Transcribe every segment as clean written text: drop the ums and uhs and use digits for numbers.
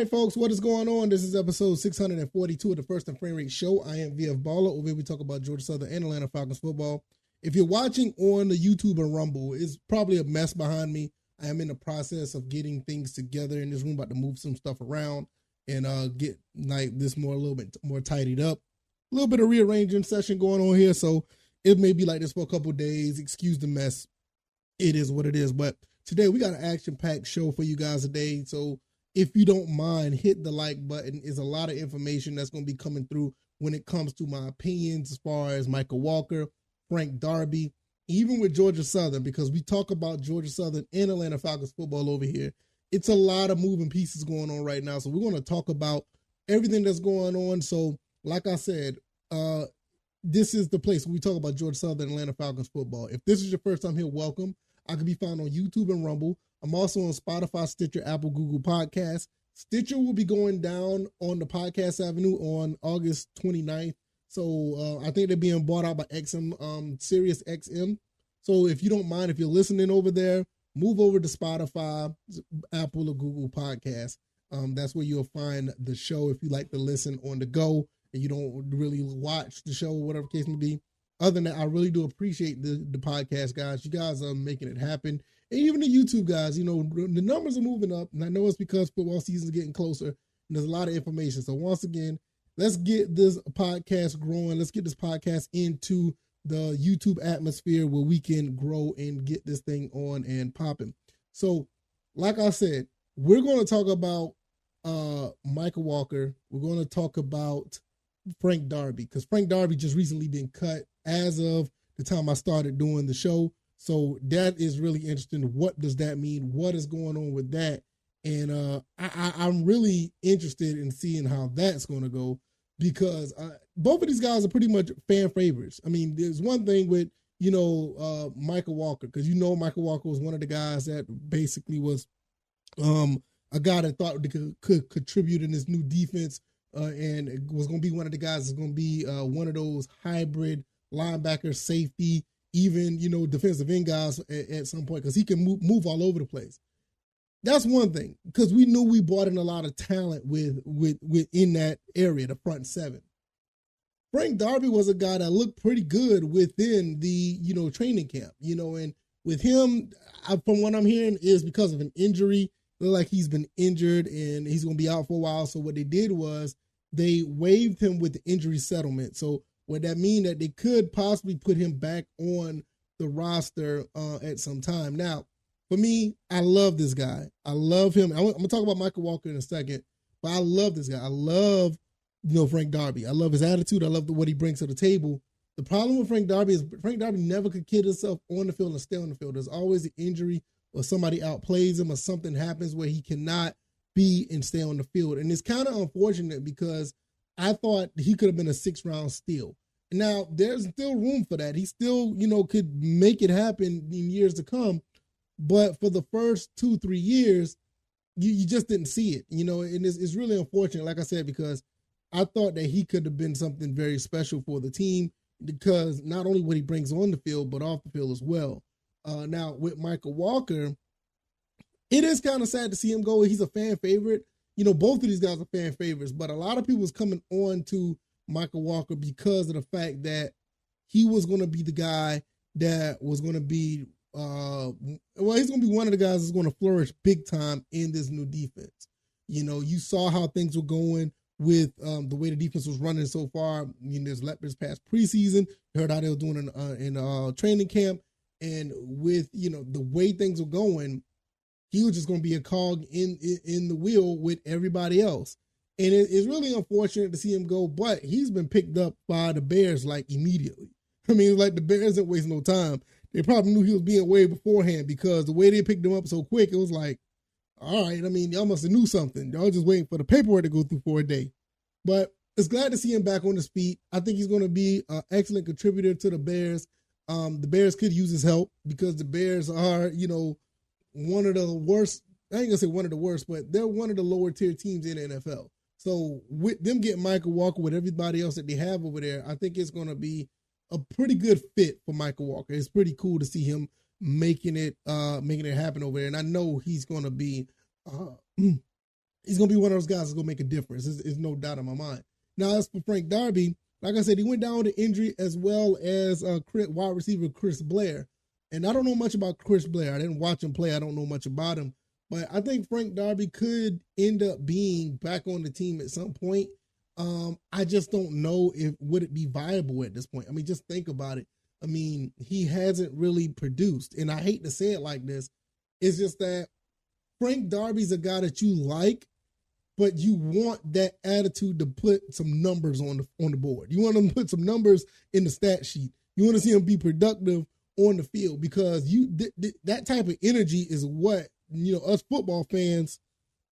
right, folks, what is going on? This is episode 642 of the First and Frame Rate Show. I am VF Baller. Over here we talk about Georgia Southern and Atlanta Falcons football. If you're watching on the YouTube and Rumble, it's probably a mess behind me. I am in the process of getting things together in this room, about to move some stuff around and get like this a little bit more tidied up. A little bit of rearranging session going on here, so it may be like this for a couple of days. Excuse the mess. It is what it is. But today we got an action-packed show for you guys today, so if you don't mind, hit the like button. There's a lot of information that's going to be coming through when it comes to my opinions as far as Mykal Walker, Frank Darby, even with Georgia Southern, because we talk about Georgia Southern and Atlanta Falcons football over here. It's a lot of moving pieces going on right now, so we're going to talk about everything that's going on. So, like I said, this is the place where we talk about Georgia Southern and Atlanta Falcons football. If this is your first time here, welcome. I can be found on YouTube and Rumble. I'm also on Spotify, Stitcher, Apple, Google Podcasts. Stitcher will be going down on the Podcast Avenue on August 29th. So I think they're being bought out by Sirius XM. So if you don't mind, if you're listening over there, move over to Spotify, Apple, or Google Podcasts. That's where you'll find the show if you like to listen on the go and you don't really watch the show, whatever case may be. Other than that, I really do appreciate the podcast, guys. You guys are making it happen. And even the YouTube guys, you know, the numbers are moving up. And I know it's because football season is getting closer. And there's a lot of information. So once again, let's get this podcast growing. Let's get this podcast into the YouTube atmosphere where we can grow and get this thing on and popping. So like I said, we're going to talk about Mykal Walker. We're going to talk about Frank Darby, because Frank Darby just recently been cut as of the time I started doing the show. So that is really interesting. What does that mean? What is going on with that? And I'm really interested in seeing how that's going to go, because both of these guys are pretty much fan favorites. I mean, there's one thing with, Mykal Walker, because Mykal Walker was one of the guys that basically was a guy that thought could contribute in this new defense, and it was going to be one of the guys that's going to be one of those hybrid linebacker, safety, even, defensive end guys at some point, because he can move all over the place. That's one thing, because we knew we brought in a lot of talent with in that area, the front seven. Frank Darby was a guy that looked pretty good within the, training camp, and with him, from what I'm hearing, is because of an injury. Look like he's been injured and he's going to be out for a while. So what they did was they waived him with the injury settlement. So what that mean that they could possibly put him back on the roster at some time. Now, for me, I love this guy. I love him. I'm going to talk about Mykal Walker in a second, but I love this guy. I love, Frank Darby. I love his attitude. I love what he brings to the table. The problem with Frank Darby is Frank Darby never could kid himself on the field and stay on the field. There's always an injury or somebody outplays him or something happens where he cannot be and stay on the field. And it's kind of unfortunate, because I thought he could have been a 6th-round steal. Now, there's still room for that. He still, could make it happen in years to come. But for the first 2-3 years, you just didn't see it, and it's really unfortunate, like I said, because I thought that he could have been something very special for the team, because not only what he brings on the field, but off the field as well. Now, with Mykal Walker, it is kind of sad to see him go. He's a fan favorite. Both of these guys are fan favorites, but a lot of people was coming on to Mykal Walker because of the fact that he was going to be the guy that was going to be, he's going to be one of the guys that's going to flourish big time in this new defense. You saw how things were going with the way the defense was running so far. This past preseason, you heard how they were doing in training camp. And with, the way things were going, he was just going to be a cog in the wheel with everybody else. And it's really unfortunate to see him go, but he's been picked up by the Bears like immediately. I mean, it's like the Bears didn't waste no time. They probably knew he was being waived beforehand, because the way they picked him up so quick, it was like, all right, I mean, y'all must have knew something. Y'all just waiting for the paperwork to go through for a day. But it's glad to see him back on his feet. I think he's going to be an excellent contributor to the Bears. The Bears could use his help, because the Bears are, one of the worst. I ain't gonna say one of the worst, but they're one of the lower tier teams in the NFL. So with them getting Mykal Walker with everybody else that they have over there, I think it's going to be a pretty good fit for Mykal Walker. It's pretty cool to see him making it happen over there. And I know he's going to be he's going to be one of those guys that's going to make a difference. There's no doubt in my mind. Now, as for Frank Darby, like I said, he went down with an injury as well as wide receiver Chris Blair. And I don't know much about Chris Blair. I didn't watch him play. I don't know much about him. But I think Frank Darby could end up being back on the team at some point. I just don't know would it be viable at this point. I mean, just think about it. I mean, he hasn't really produced. And I hate to say it like this. It's just that Frank Darby's a guy that you like, but you want that attitude to put some numbers on the board. You want him to put some numbers in the stat sheet. You want to see him be productive on the field, because that type of energy is what, us football fans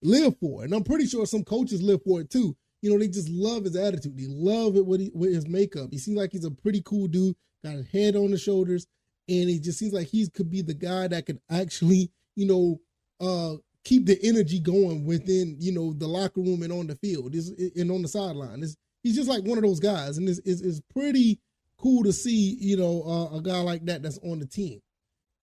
live for. And I'm pretty sure some coaches live for it too. They just love his attitude. They love it with his makeup. He seems like he's a pretty cool dude, got his head on the shoulders, and it just seems like he could be the guy that could actually, keep the energy going within, the locker room and on the field and on the sideline. He's just like one of those guys, and it's pretty cool to see, a guy like that's on the team.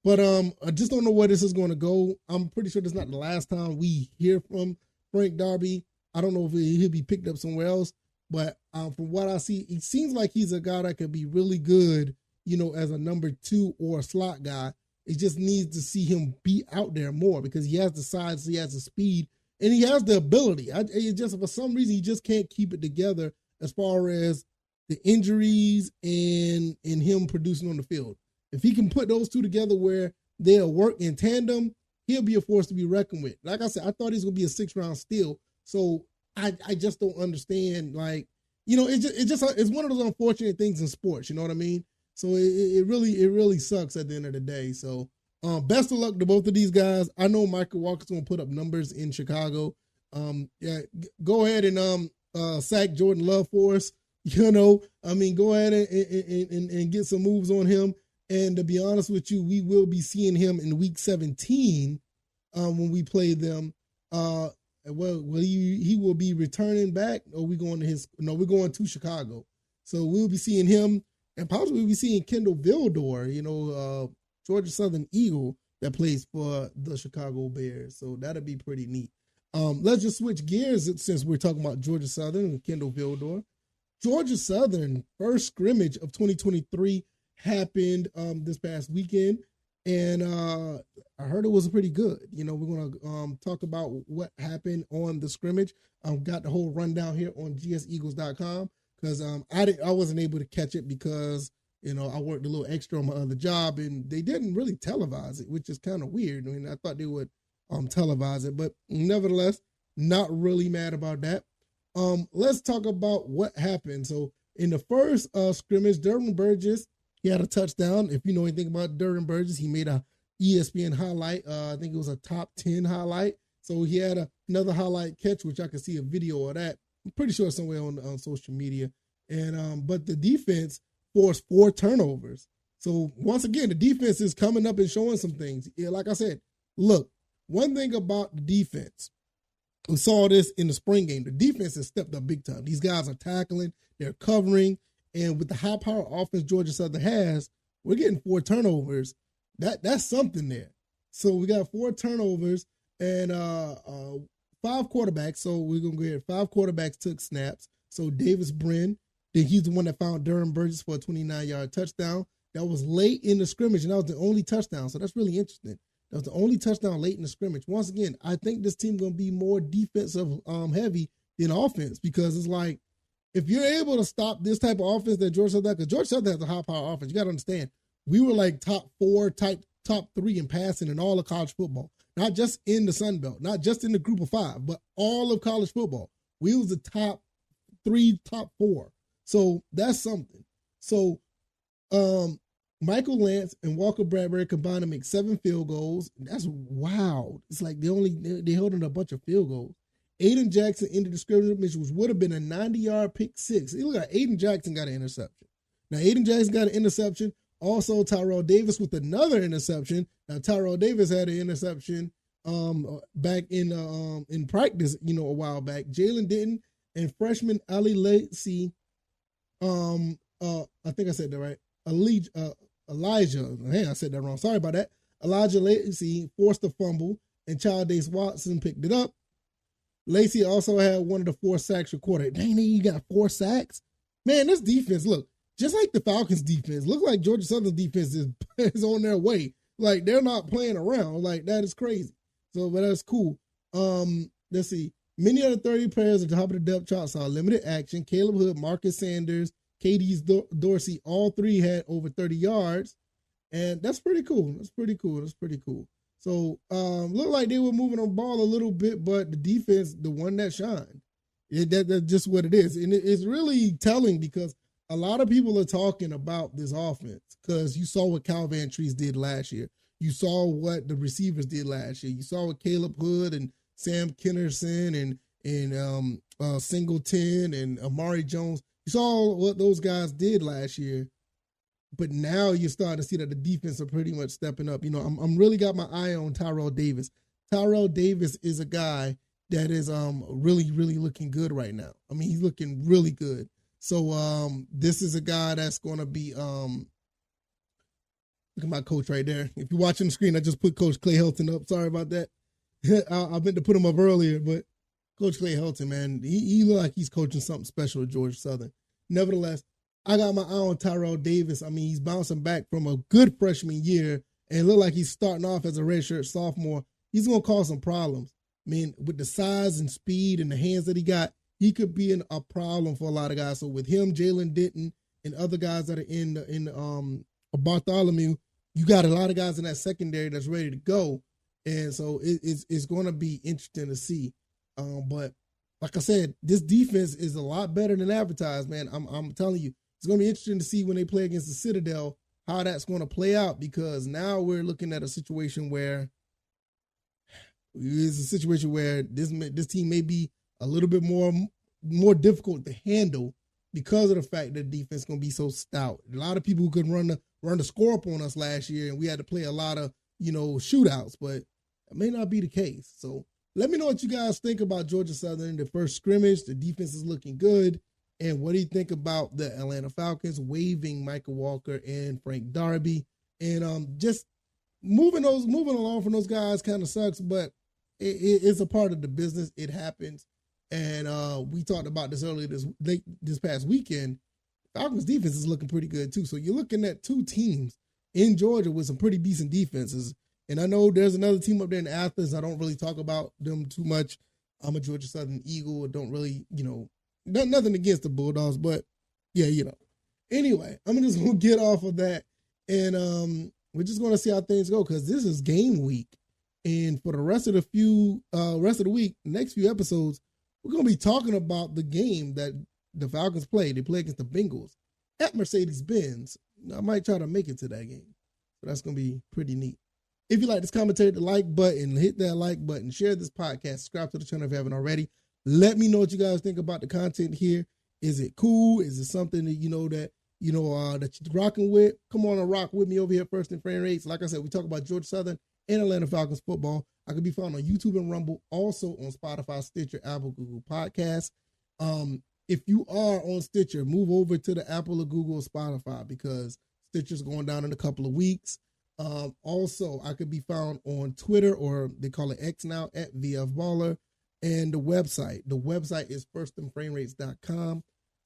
But I just don't know where this is going to go. I'm pretty sure this is not the last time we hear from Frank Darby. I don't know if he'll be picked up somewhere else, but from what I see, it seems like he's a guy that could be really good, as a number 2 or a slot guy. It just needs to see him be out there more, because he has the size, he has the speed, and he has the ability. It just, for some reason, he just can't keep it together as far as the injuries and him producing on the field. If he can put those two together where they'll work in tandem, he'll be a force to be reckoned with. Like I said, I thought he was going to be a 6th-round steal, so I just don't understand. It's one of those unfortunate things in sports. You know what I mean? So it really sucks at the end of the day. So best of luck to both of these guys. I know Mykal Walker's going to put up numbers in Chicago. Go ahead and sack Jordan Love for us. Go ahead and get some moves on him. And to be honest with you, we will be seeing him in week 17 when we play them. He will be returning back, or we're going to Chicago. So we'll be seeing him, and possibly we'll be seeing Kendall Vildor, Georgia Southern Eagle that plays for the Chicago Bears. So that'll be pretty neat. Let's just switch gears since we're talking about Georgia Southern and Kendall Vildor. Georgia Southern first scrimmage of 2023 happened this past weekend, and I heard it was pretty good. We're going to talk about what happened on the scrimmage. Got the whole rundown here on gseagles.com, because I wasn't able to catch it because I worked a little extra on my other job, and they didn't really televise it, which is kind of weird. I mean, I thought they would televise it, but nevertheless, not really mad about that. Let's talk about what happened. So in the first scrimmage, Durham Burgess, he had a touchdown. If you know anything about Durham Burgess, he made a ESPN highlight. I think it was a top 10 highlight. So he had another highlight catch, which I could see a video of that. I'm pretty sure somewhere on social media. And but the defense forced 4 turnovers. So once again, the defense is coming up and showing some things. Yeah, like I said, look, one thing about the defense, we saw this in the spring game. The defense has stepped up big time. These guys are tackling, they're covering, and with the high-power offense Georgia Southern has, we're getting 4 turnovers. That's something there. So we got 4 turnovers and 5 quarterbacks. So we're going to go ahead. 5 quarterbacks took snaps. So Davis Brin, he's the one that found Durham Burgess for a 29-yard touchdown. That was late in the scrimmage, and that was the only touchdown. So that's really interesting. That was the only touchdown late in the scrimmage. Once again, I think this team going to be more defensive heavy than offense, because it's like, if you're able to stop this type of offense that Georgia Southern, because Georgia Southern has a high-power offense, you got to understand, we were like top 3 in passing in all of college football, not just in the Sun Belt, not just in the group of 5, but all of college football. We was the top 3, top 4. So that's something. So Michael Lance and Walker Bradbury combined to make 7 field goals. That's wild. It's like they held in a bunch of field goals. Aiden Jackson ended the scrimmage, which would have been a 90-yard pick 6. Look at Aiden Jackson got an interception. Now, Aiden Jackson got an interception. Also, Tyrell Davis with another interception. Now, Tyrell Davis had an interception back in practice, a while back. Jalen didn't, and freshman Ali Lacy, I think I said that right. Elijah, I said that wrong. Sorry about that. Elijah Lacy forced a fumble, and Childace Watson picked it up. Lacey also had one of the 4 sacks recorded. Dang, you got 4 sacks? Man, this defense, look, just like the Falcons defense, look like Georgia Southern's defense is on their way. Like, they're not playing around. Like, that is crazy. So, but that's cool. Let's see. Many of the 30 players at the top of the depth chart saw limited action. Caleb Hood, Marcus Sanders, Katie's Dorsey, all 3 had over 30 yards. And that's pretty cool. That's pretty cool. So, looked like they were moving on the ball a little bit, but the defense, the one that shined. That's just what it is. And it's really telling because a lot of people are talking about this offense because you saw what Cal Van Treese did last year. You saw what the receivers did last year. You saw what Caleb Hood and Sam Kinnerson and Singleton and Amari Jones. You saw what those guys did last year. But now you're starting to see that the defense are pretty much stepping up. You know, I'm really got my eye on Tyrell Davis. Tyrell Davis is a guy that is really, really looking good right now. I mean, he's looking really good. So this is a guy that's going to be look at my coach right there. If you're watching the screen, I just put Coach Clay Helton up. Sorry about that. I meant to put him up earlier, but Coach Clay Helton, man, he look like he's coaching something special at Georgia Southern. Nevertheless, I got my eye on Tyrell Davis. I mean, he's bouncing back from a good freshman year and look like he's starting off as a redshirt sophomore. He's going to cause some problems. I mean, with the size and speed and the hands that he got, he could be a problem for a lot of guys. So with him, Jalen Denton, and other guys that are in Bartholomew, you got a lot of guys in that secondary that's ready to go. And so it's going to be interesting to see. But like I said, this defense is a lot better than advertised, man. I'm telling you, it's going to be interesting to see when they play against the Citadel how that's going to play out because now we're looking at a situation where this team may be a little bit more difficult to handle because of the fact that the defense is going to be so stout. A lot of people who could run the score up on us last year, and we had to play a lot of shootouts, but it may not be the case. So let me know what you guys think about Georgia Southern, the first scrimmage. The defense is looking good. And what do you think about the Atlanta Falcons waiving Mykal Walker and Frank Darby? And just moving along from those guys kind of sucks, but it's a part of the business. It happens. And we talked about this earlier this past weekend. Falcons defense is looking pretty good too. So you're looking at 2 teams in Georgia with some pretty decent defenses. And I know there's another team up there in Athens. I don't really talk about them too much. I'm a Georgia Southern Eagle. I don't really, nothing against the Bulldogs, but yeah, Anyway, I'm just going to get off of that. And we're just going to see how things go because this is game week. And for the rest of the week, next few episodes, we're going to be talking about the game that the Falcons play. They play against the Bengals at Mercedes-Benz. I might try to make it to that game. So that's going to be pretty neat. If you like this commentary, the like button, hit that like button, share this podcast, subscribe to the channel if you haven't already. Let me know what you guys think about the content here. Is it cool? Is it something that that you're rocking with? Come on and rock with me over here at First and Frame Rates. Like I said, we talk about Georgia Southern and Atlanta Falcons football. I can be found on YouTube and Rumble, also on Spotify, Stitcher, Apple, Google Podcasts. If you are on Stitcher, move over to the Apple or Google or Spotify because Stitcher's going down in a couple of weeks. Also, I could be found on Twitter, or they call it X now, at VFBaller. And the website is firstandframerates.com.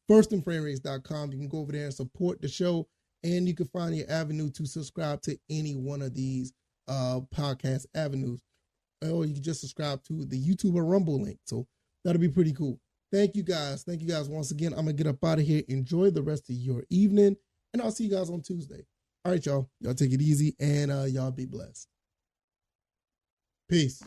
Firstandframerates.com. You can go over there and support the show, and you can find your avenue to subscribe to any one of these podcast avenues. Or you can just subscribe to the YouTube or Rumble link. So that'll be pretty cool. Thank you guys. Thank you guys once again. I'm going to get up out of here. Enjoy the rest of your evening, and I'll see you guys on Tuesday. All right, y'all. Y'all take it easy, and y'all be blessed. Peace.